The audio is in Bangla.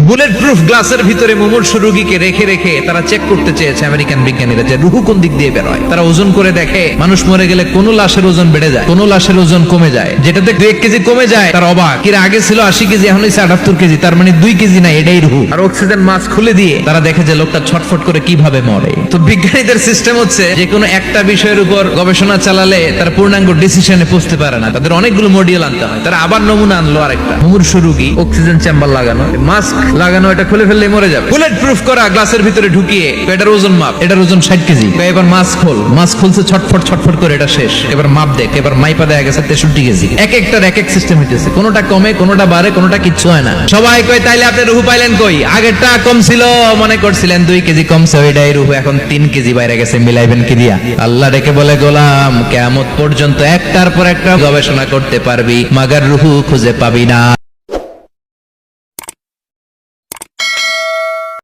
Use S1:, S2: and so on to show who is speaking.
S1: বুলেট প্রুফ গ্লাসের ভিতরে মুমূর্ষ রোগীকে রেখে রেখে তারা চেক করতে চেয়েছে আমেরিকান বিজ্ঞানীরা যে রুহু কোন দিক দিয়ে বের হয়। তারা ওজন করে দেখে মানুষ মরে গেলে কোন লাশের ওজন বেড়ে যায়, কোন লাশের ওজন কমে যায়। যেটাতে 1 কেজি কমে যায় তার অবাক, কিরা আগে ছিল 80 কেজি এখন হইছে 78 কেজি, তার মানে 2 কেজি না, এটাই রুহু। আর অক্সিজেন মাস্ক খুলে দিয়ে তারা দেখে যে লোকটা ছটফট করে কিভাবে মরে। তো বিজ্ঞানীদের সিস্টেম হচ্ছে যে কোনো একটা বিষয়ের উপর গবেষণা চালালে তার পূর্ণাঙ্গ ডিসিশনে পৌঁছতে পারে না, তাদের অনেকগুলো মডিউল আনতে হয়। তারা আবার নমুনা আনলো আরেকটা মুমূর্ষ রোগী, অক্সিজেন চেম্বার লাগানো, মাস্ক লাগানো, এটা খুলে ফেললে মরে যাবে। বুলেট প্রুফ করা গ্লাসের ভিতরে ঢুকিয়ে এটার ওজন মাপ, এটার ওজন 60 কেজি। এবার মাস্ক খোল, মাস্ক খুলছে ছটফট ছটফট করে, এটা শেষ। এবার মাপ দেখ, এবার মাইপা দেখা গেছে 63 কেজি। এক একটার এক এক সিস্টেম হইতেছে, কোনোটা কমে কোনোটা বাড়ে কোনোটা কিচ্ছু হয় না। সবাই কয় তাইলে আপনি রুহু পাইলেন কই? আগেরটা কম ছিল, মনে করছিলেন 2 কেজি কমছে, ওইটাই রুহু, এখন 3 কেজি বাইরে গেছে, মিলাইবেন কি দিয়া? আল্লাহ ডেকে বলে গোলাম কিয়ামত পর্যন্ত একটার পর একটা গবেষণা করতে পারবি, মাগার রুহু খুঁজে পাবি না।